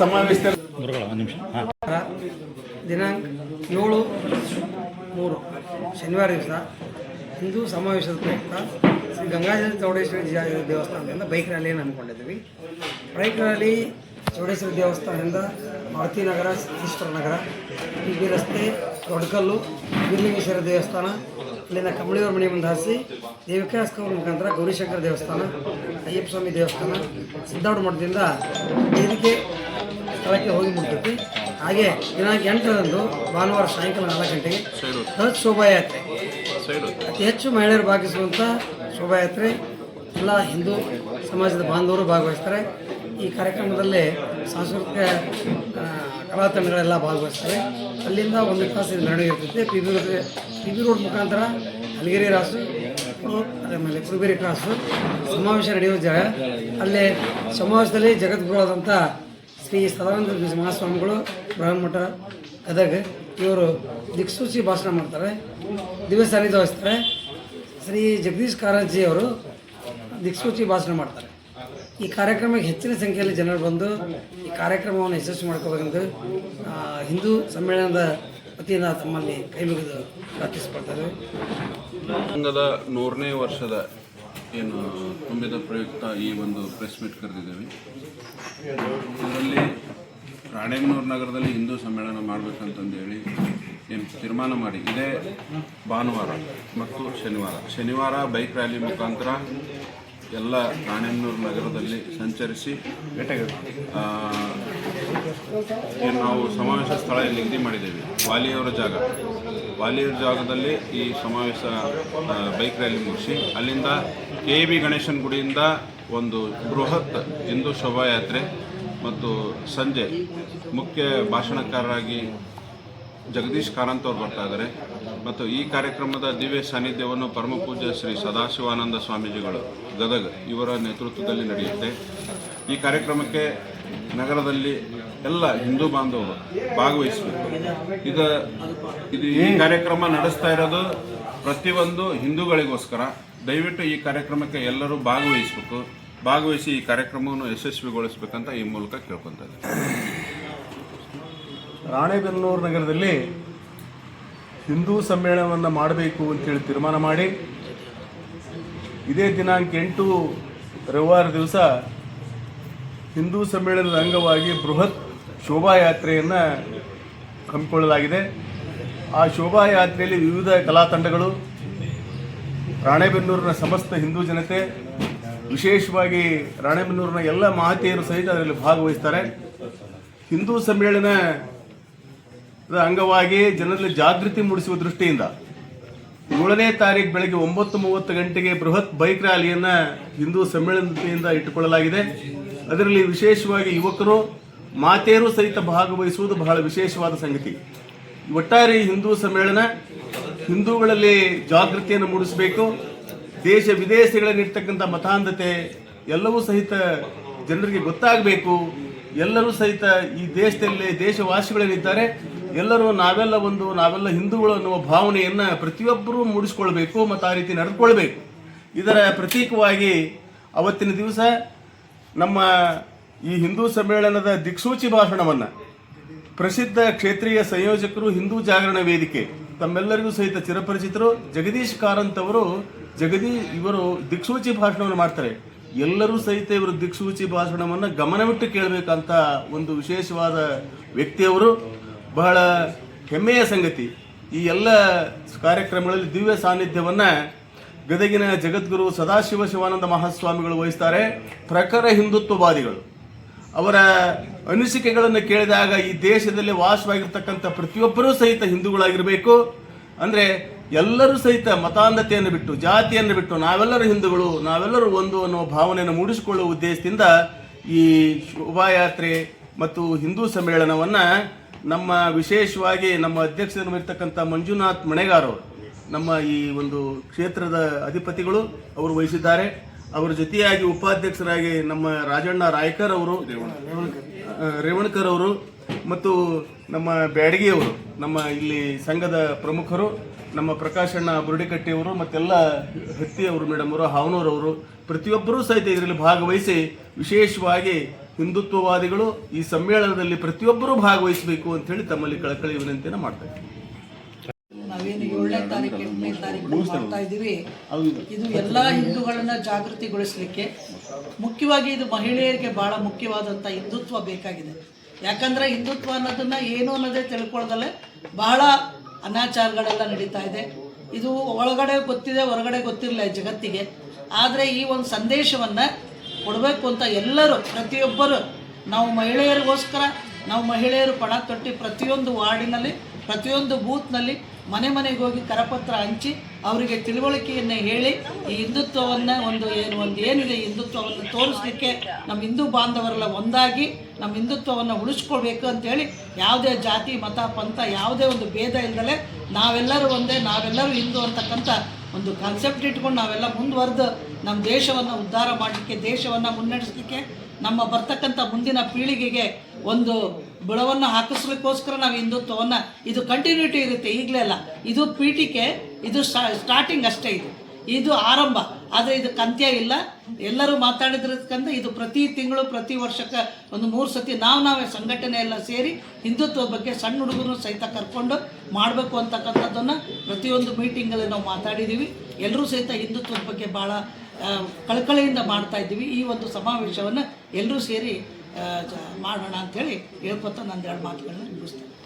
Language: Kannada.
ಸಮಾವೇಶ ದಿನಾಂಕ 7/3 ಶನಿವಾರ ದಿವಸ ಹಿಂದೂ ಸಮಾವೇಶದ ಪ್ರಯುಕ್ತ ಶ್ರೀ ಗಂಗಾಜಲ ಚೌಡೇಶ್ವರಿ ದೇವಸ್ಥಾನದಿಂದ ಬೈಕ್ ರ್ಯಾಲಿಯನ್ನು ಹಮ್ಮಿಕೊಂಡಿದ್ದೀವಿ. ಬೈಕ್ ರ್ಯಾಲಿ ಚೌಡೇಶ್ವರಿ ದೇವಸ್ಥಾನದಿಂದ ಮಾರುತಿ ನಗರ, ಸತೀಶ್ವರ ನಗರ, ಟಿ.ಬಿ. ರಸ್ತೆ, ದೊಡ್ಡಕಲ್ಲು, ಬೀರಲಿಂಗೇಶ್ವರ ದೇವಸ್ಥಾನ, ಇಲ್ಲಿಂದ ಕಂಬಳಿಯವರ ಮನೆ ಮುಂದೆ ಹಾಸಿ ದೇವಿಕಾಸ್ ಕೌಲ್ ಮುಖಾಂತರ ಗೌರಿಶಂಕರ ದೇವಸ್ಥಾನ, ಅಯ್ಯಪ್ಪ ಸ್ವಾಮಿ ದೇವಸ್ಥಾನ, ಸಿದ್ದಾರ್ಥ ಮಠದಿಂದ ವೇದಿಕೆ ಸ್ಥಳಕ್ಕೆ ಹೋಗಿ ಮುಟ್ತೈತಿ. ಹಾಗೆ ದಿನಾಂಕ 8ರಂದು ಭಾನುವಾರ ಸಾಯಂಕಾಲ 4 ಗಂಟೆಗೆ ಬೃಹತ್ ಶೋಭಾಯಾತ್ರೆ, ಅತಿ ಹೆಚ್ಚು ಮಹಿಳೆಯರು ಭಾಗವಹಿಸುವಂಥ ಶೋಭಾಯಾತ್ರೆ, ಎಲ್ಲ ಹಿಂದೂ ಸಮಾಜದ ಬಾಂಧವರು ಭಾಗವಹಿಸ್ತಾರೆ. ಈ ಕಾರ್ಯಕ್ರಮದಲ್ಲಿ ಸಾಂಸ್ಕೃತಿಕ ಕಲಾ ತಂಡಗಳೆಲ್ಲ ಭಾಗವಹಿಸ್ತಾರೆ. ಅಲ್ಲಿಂದ 1 ತಾಸಿನ ಮೆರವಣಿಗೆ ಇರ್ತೈತೆ. ಪಿ ಬಿ ರೋಡ್ ಮುಖಾಂತರ ಹಲಗೇರಿ ರಾಸು, ಆಮೇಲೆ ಕುರುಬೇರಿ ಕ್ರಾಸು ಸಮಾವೇಶ ನಡೆಯುವ ಜಾಗ. ಅಲ್ಲೇ ಸಮಾವೇಶದಲ್ಲಿ ಜಗದ್ಗುರುವಾದಂಥ ಶ್ರೀ ಸದಾನಂದ ಮಹಾಸ್ವಾಮಿಗಳು ಬ್ರಹ್ಮಮಠ ಗದಗ ಇವರು ದಿಕ್ಸೂಚಿ ಭಾಷಣ ಮಾಡ್ತಾರೆ, ದಿವ್ಯ ಸಾನ್ನಿಧ್ಯ ವಹಿಸ್ತಾರೆ. ಶ್ರೀ ಜಗದೀಶ್ ಕಾರಂಜಿ ಅವರು ದಿಕ್ಸೂಚಿ ಭಾಷಣ ಮಾಡ್ತಾರೆ. ಈ ಕಾರ್ಯಕ್ರಮಕ್ಕೆ ಹೆಚ್ಚಿನ ಸಂಖ್ಯೆಯಲ್ಲಿ ಜನರು ಬಂದು ಈ ಕಾರ್ಯಕ್ರಮವನ್ನು ಯಶಸ್ವಿ ಮಾಡ್ಕೋಬೇಕಂತ ಹಿಂದೂ ಸಮ್ಮೇಳನದ ವತಿಯಿಂದ ತಮ್ಮಲ್ಲಿ ಕೈ ಮುಗಿದು ಪ್ರಾರ್ಥಿಸಿಕೊಳ್ತಾರೆ. ಸಂಘದ 100ನೇ ವರ್ಷದ ಏನು ತುಂಬಿದ ಪ್ರಯುಕ್ತ ಈ ಒಂದು ಪ್ರೆಸ್ ಮೀಟ್ ಕರೆದಿದ್ದೇವೆ. ಇದರಲ್ಲಿ ರಾಣೆಬೆನ್ನೂರು ನಗರದಲ್ಲಿ ಹಿಂದೂ ಸಮ್ಮೇಳನ ಮಾಡಬೇಕಂತಂದೇಳಿ ಏನು ತೀರ್ಮಾನ ಮಾಡಿ, ಇದೇ ಭಾನುವಾರ ಮತ್ತು ಶನಿವಾರ ಬೈಕ್ ರ್ಯಾಲಿ ಮುಖಾಂತರ ಎಲ್ಲ ರಾಣೆಬೆನ್ನೂರು ನಗರದಲ್ಲಿ ಸಂಚರಿಸಿ ಏನು ನಾವು ಸಮಾವೇಶ ಸ್ಥಳ ನಿಗದಿ ಮಾಡಿದ್ದೇವೆ. ವಾಲಿಯವರ ಜಾಗದಲ್ಲಿ ಈ ಸಮಾವೇಶ ಬೈಕ್ ರ್ಯಾಲಿ ಮುಗಿಸಿ ಅಲ್ಲಿಂದ ಕೆ.ಬಿ. ಗಣೇಶನ ಗುಡಿಯಿಂದ ಒಂದು ಬೃಹತ್ ಹಿಂದೂ ಶೋಭಾಯಾತ್ರೆ ಮತ್ತು ಸಂಜೆ ಮುಖ್ಯ ಭಾಷಣಕಾರರಾಗಿ ಜಗದೀಶ್ ಕಾರಂತ್ ಅವರು ಬರ್ತಾ ಇದ್ದಾರೆ. ಮತ್ತು ಈ ಕಾರ್ಯಕ್ರಮದ ದಿವ್ಯ ಸಾನ್ನಿಧ್ಯವನ್ನು ಪರಮಪೂಜ್ಯ ಶ್ರೀ ಸದಾಶಿವಾನಂದ ಸ್ವಾಮೀಜಿಗಳು ಗದಗ ಇವರ ನೇತೃತ್ವದಲ್ಲಿ ನಡೆಯುತ್ತೆ. ಈ ಕಾರ್ಯಕ್ರಮಕ್ಕೆ ನಗರದಲ್ಲಿ ಎಲ್ಲ ಹಿಂದೂ ಬಾಂಧವರು ಭಾಗವಹಿಸಬೇಕು. ಇದು ಈ ಕಾರ್ಯಕ್ರಮ ನಡೆಸ್ತಾ ಇರೋದು ಪ್ರತಿಯೊಂದು ಹಿಂದೂಗಳಿಗೋಸ್ಕರ. ದಯವಿಟ್ಟು ಈ ಕಾರ್ಯಕ್ರಮಕ್ಕೆ ಎಲ್ಲರೂ ಭಾಗವಹಿಸಿ ಈ ಕಾರ್ಯಕ್ರಮವನ್ನು ಯಶಸ್ವಿಗೊಳಿಸಬೇಕಂತ ಈ ಮೂಲಕ ಕೇಳ್ಕೊತಾ ಇದ್ದೀನಿ. ರಾಣೆಬೆನ್ನೂರು ನಗರದಲ್ಲಿ ಹಿಂದೂ ಸಮ್ಮೇಳನವನ್ನು ಮಾಡಬೇಕು ಅಂತೇಳಿ ತೀರ್ಮಾನ ಮಾಡಿ ಇದೇ ದಿನಾಂಕ 8 ರವಿವಾರ ದಿವಸ ಹಿಂದೂ ಸಮ್ಮೇಳನದ ಅಂಗವಾಗಿ ಬೃಹತ್ ಶೋಭಾಯಾತ್ರೆಯನ್ನು ಹಮ್ಮಿಕೊಳ್ಳಲಾಗಿದೆ. ಆ ಶೋಭಾಯಾತ್ರೆಯಲ್ಲಿ ವಿವಿಧ ಕಲಾ ತಂಡಗಳು, ರಾಣೆಬೆನ್ನೂರಿನ ಸಮಸ್ತ ಹಿಂದೂ ಜನತೆ, ವಿಶೇಷವಾಗಿ ರಾಣೆಬೆನ್ನೂರಿನ ಎಲ್ಲ ಮಹತಿಯರು ಸಹಿತ ಅದರಲ್ಲಿ ಭಾಗವಹಿಸ್ತಾರೆ. ಹಿಂದೂ ಸಮ್ಮೇಳನ ಅಂಗವಾಗಿ ಜನರಲ್ಲಿ ಜಾಗೃತಿ ಮೂಡಿಸುವ ದೃಷ್ಟಿಯಿಂದ 7ನೇ ತಾರೀಕು ಬೆಳಗ್ಗೆ 9:30 ಗಂಟೆಗೆ ಬೃಹತ್ ಬೈಕ್ ರ್ಯಾಲಿಯನ್ನು ಹಿಂದೂ ಸಮ್ಮೇಳನದಿಂದ ಇಟ್ಟುಕೊಳ್ಳಲಾಗಿದೆ. ಅದರಲ್ಲಿ ವಿಶೇಷವಾಗಿ ಯುವಕರು, ಮಾತೆಯರು ಸಹಿತ ಭಾಗವಹಿಸುವುದು ಬಹಳ ವಿಶೇಷವಾದ ಸಂಗತಿ. ಒಟ್ಟಾರೆ ಹಿಂದೂ ಸಮ್ಮೇಳನ ಹಿಂದೂಗಳಲ್ಲಿ ಜಾಗೃತಿಯನ್ನು ಮೂಡಿಸಬೇಕು. ದೇಶ ವಿದೇಶಗಳಲ್ಲಿರ್ತಕ್ಕಂಥ ಮತಾಂಧತೆ ಎಲ್ಲವೂ ಸಹಿತ ಜನರಿಗೆ ಗೊತ್ತಾಗಬೇಕು. ಎಲ್ಲರೂ ಸಹಿತ ಈ ದೇಶದಲ್ಲಿ ದೇಶವಾಸಿಗಳೇನಿದ್ದಾರೆ ಎಲ್ಲರೂ ನಾವೆಲ್ಲ ಹಿಂದೂಗಳು ಅನ್ನುವ ಭಾವನೆಯನ್ನು ಪ್ರತಿಯೊಬ್ಬರೂ ಮೂಡಿಸ್ಕೊಳ್ಬೇಕು ಮತ್ತು ಆ ರೀತಿ ನಡೆದುಕೊಳ್ಬೇಕು. ಇದರ ಪ್ರತೀಕವಾಗಿ ಅವತ್ತಿನ ದಿವಸ ನಮ್ಮ ಈ ಹಿಂದೂ ಸಮ್ಮೇಳನದ ದಿಕ್ಸೂಚಿ ಭಾಷಣವನ್ನು ಪ್ರಸಿದ್ಧ ಕ್ಷೇತ್ರೀಯ ಸಂಯೋಜಕರು, ಹಿಂದೂ ಜಾಗರಣ ವೇದಿಕೆ, ತಮ್ಮೆಲ್ಲರಿಗೂ ಸಹಿತ ಚಿರಪರಿಚಿತರು ಜಗದೀಶ್ ಕಾರಂತ್ ಅವರು ಇವರು ದಿಕ್ಸೂಚಿ ಭಾಷಣವನ್ನು ಮಾಡ್ತಾರೆ. ಎಲ್ಲರೂ ಸಹಿತ ಇವರು ದಿಕ್ಸೂಚಿ ಭಾಷಣವನ್ನು ಗಮನವಿಟ್ಟು ಕೇಳಬೇಕಂತ ಒಂದು ವಿಶೇಷವಾದ ವ್ಯಕ್ತಿಯವರು. ಬಹಳ ಹೆಮ್ಮೆಯ ಸಂಗತಿ. ಈ ಎಲ್ಲ ಕಾರ್ಯಕ್ರಮಗಳಲ್ಲಿ ದಿವ್ಯ ಸಾನ್ನಿಧ್ಯವನ್ನು ಗದಗಿನ ಜಗದ್ಗುರು ಸದಾಶಿವ ಶಿವಾನಂದ ಮಹಾಸ್ವಾಮಿಗಳು ವಹಿಸ್ತಾರೆ. ಪ್ರಖರ ಹಿಂದುತ್ವವಾದಿಗಳು. ಅವರ ಅನಿಸಿಕೆಗಳನ್ನು ಕೇಳಿದಾಗ ಈ ದೇಶದಲ್ಲಿ ವಾಸವಾಗಿರ್ತಕ್ಕಂಥ ಪ್ರತಿಯೊಬ್ಬರೂ ಸಹಿತ ಹಿಂದೂಗಳಾಗಿರಬೇಕು. ಅಂದರೆ ಎಲ್ಲರೂ ಸಹಿತ ಮತಾಂಧತೆಯನ್ನು ಬಿಟ್ಟು, ಜಾತಿಯನ್ನು ಬಿಟ್ಟು ನಾವೆಲ್ಲರೂ ಹಿಂದೂಗಳು, ನಾವೆಲ್ಲರೂ ಒಂದು ಅನ್ನೋ ಭಾವನೆಯನ್ನು ಮೂಡಿಸಿಕೊಳ್ಳುವ ಉದ್ದೇಶದಿಂದ ಈ ಶೋಭಾಯಾತ್ರೆ ಮತ್ತು ಹಿಂದೂ ಸಮ್ಮೇಳನವನ್ನು ವಿಶೇಷವಾಗಿ ನಮ್ಮ ಅಧ್ಯಕ್ಷರಿರ್ತಕ್ಕಂಥ ಮಂಜುನಾಥ್ ಮಣೆಗಾರ್ ಅವರು, ನಮ್ಮ ಈ ಒಂದು ಕ್ಷೇತ್ರದ ಅಧಿಪತಿಗಳು ಅವರು ವಹಿಸಿದ್ದಾರೆ. ಅವರ ಜೊತೆಯಾಗಿ ಉಪಾಧ್ಯಕ್ಷರಾಗಿ ನಮ್ಮ ರಾಜಣ್ಣ ರಾಯ್ಕರ್ ಅವರು, ರೇವಣ್ಕರ್ ಅವರು ಮತ್ತು ನಮ್ಮ ಬ್ಯಾಡಗಿಯವರು, ನಮ್ಮ ಇಲ್ಲಿ ಸಂಘದ ಪ್ರಮುಖರು, ನಮ್ಮ ಪ್ರಕಾಶಣ್ಣ ಬುರುಡಿಕಟ್ಟಿಯವರು ಮತ್ತೆಲ್ಲ ಹತ್ತಿಯವರು, ಮೇಡಮ್ ಅವರು, ಹಾವನೂರವರು, ಪ್ರತಿಯೊಬ್ಬರೂ ಸಹಿತ ಇದರಲ್ಲಿ ಭಾಗವಹಿಸಿ ವಿಶೇಷವಾಗಿ ಹಿಂದುತ್ವವಾದಿಗಳು ಈ ಸಮ್ಮೇಳನದಲ್ಲಿ ಪ್ರತಿಯೊಬ್ಬರೂ ಭಾಗವಹಿಸಬೇಕು ಅಂತ ಹೇಳಿ ತಮ್ಮಲ್ಲಿ ಕಳಕಳಿ ವಿನಂತಿಯನ್ನು ಮಾಡ್ತಾ ಇದ್ದೀನಿ. ನಾವೇನು 7ನೇ ತಾರೀಕು 8ನೇ ತಾರೀಕು ಮಾಡ್ತಾ ಇದ್ದೀವಿ, ಇದು ಎಲ್ಲ ಹಿಂದೂಗಳನ್ನ ಜಾಗೃತಿಗೊಳಿಸಲಿಕ್ಕೆ, ಮುಖ್ಯವಾಗಿ ಇದು ಮಹಿಳೆಯರಿಗೆ ಬಹಳ ಮುಖ್ಯವಾದಂಥ ಹಿಂದುತ್ವ ಬೇಕಾಗಿದೆ. ಯಾಕಂದರೆ ಹಿಂದುತ್ವ ಅನ್ನೋದನ್ನು ಏನು ಅನ್ನೋದೇ ತಿಳ್ಕೊಳ್ಳೋದಲ್ಲೇ ಬಹಳ ಅನಾಚಾರಗಳೆಲ್ಲ ನಡೀತಾ ಇದೆ. ಇದು ಒಳಗಡೆ ಗೊತ್ತಿದೆ, ಹೊರಗಡೆ ಗೊತ್ತಿರಲಿಲ್ಲ ಜಗತ್ತಿಗೆ. ಆದರೆ ಈ ಒಂದು ಸಂದೇಶವನ್ನು ಕೊಡಬೇಕು ಅಂತ ಎಲ್ಲರೂ, ಪ್ರತಿಯೊಬ್ಬರು, ನಾವು ಮಹಿಳೆಯರಿಗೋಸ್ಕರ ನಾವು ಮಹಿಳೆಯರು ಪಣ ತೊಟ್ಟು ಪ್ರತಿಯೊಂದು ವಾರ್ಡಿನಲ್ಲಿ, ಪ್ರತಿಯೊಂದು ಬೂತ್ನಲ್ಲಿ ಮನೆ ಮನೆಗೆ ಹೋಗಿ ಕರಪತ್ರ ಹಂಚಿ ಅವರಿಗೆ ತಿಳುವಳಿಕೆಯನ್ನು ಹೇಳಿ ಈ ಹಿಂದುತ್ವವನ್ನು ಏನಿದೆ ಹಿಂದುತ್ವವನ್ನು ತೋರಿಸಲಿಕ್ಕೆ ನಮ್ಮ ಹಿಂದೂ ಬಾಂಧವರೆಲ್ಲ ಒಂದಾಗಿ ನಮ್ಮ ಹಿಂದುತ್ವವನ್ನು ಉಳಿಸ್ಕೊಳ್ಬೇಕು ಅಂತೇಳಿ ಯಾವುದೇ ಜಾತಿ ಮತ ಪಂಥ ಯಾವುದೇ ಒಂದು ಭೇದ ಇಲ್ಲದಲೇ ನಾವೆಲ್ಲರೂ ಒಂದೇ, ನಾವೆಲ್ಲರೂ ಹಿಂದೂ ಅಂತಕ್ಕಂಥ ಒಂದು ಕಾನ್ಸೆಪ್ಟ್ ಇಟ್ಕೊಂಡು ನಾವೆಲ್ಲ ಮುಂದುವರೆದು ನಮ್ಮ ದೇಶವನ್ನು ಉದ್ಧಾರ ಮಾಡಲಿಕ್ಕೆ, ದೇಶವನ್ನು ಮುನ್ನಡೆಸಲಿಕ್ಕೆ, ನಮ್ಮ ಬರ್ತಕ್ಕಂಥ ಮುಂದಿನ ಪೀಳಿಗೆಗೆ ಒಂದು ಬುಡವನ್ನು ಹಾಕಿಸ್ಲಿಕ್ಕೋಸ್ಕರ ನಾವು ಹಿಂದುತ್ವವನ್ನು, ಇದು ಕಂಟಿನ್ಯೂಟಿ ಇರುತ್ತೆ, ಈಗಲೇ ಅಲ್ಲ, ಇದು ಪೀಠಿಕೆ, ಇದು ಸ್ಟಾರ್ಟಿಂಗ್ ಅಷ್ಟೇ, ಇದು ಆರಂಭ, ಆದರೆ ಇದಕ್ಕೆ ಅಂತ್ಯ ಇಲ್ಲ. ಎಲ್ಲರೂ ಮಾತಾಡಿದ್ರಕ್ಕಂತ ಇದು ಪ್ರತಿ ತಿಂಗಳು ಪ್ರತಿ ವರ್ಷಕ್ಕೆ ಒಂದು 3 ಸತಿ ನಾವೇ ಸಂಘಟನೆ ಎಲ್ಲ ಸೇರಿ ಹಿಂದುತ್ವದ ಬಗ್ಗೆ ಸಣ್ಣ ಹುಡುಗರು ಸಹಿತ ಕರ್ಕೊಂಡು ಮಾಡಬೇಕು ಅಂತಕ್ಕಂಥದ್ದನ್ನು ಪ್ರತಿಯೊಂದು ಮೀಟಿಂಗಲ್ಲಿ ನಾವು ಮಾತಾಡಿದ್ದೀವಿ. ಎಲ್ಲರೂ ಸಹಿತ ಹಿಂದುತ್ವದ ಬಗ್ಗೆ ಭಾಳ ಕಳಕಳಿಯಿಂದ ಮಾಡ್ತಾ ಇದ್ದೀವಿ. ಈ ಒಂದು ಸಮಾವೇಶವನ್ನು ಎಲ್ಲರೂ ಸೇರಿ ಮಾಡೋಣ ಅಂಥೇಳಿ ಹೇಳ್ಕೊತ ನಾನು 2 ಮಾತುಗಳನ್ನ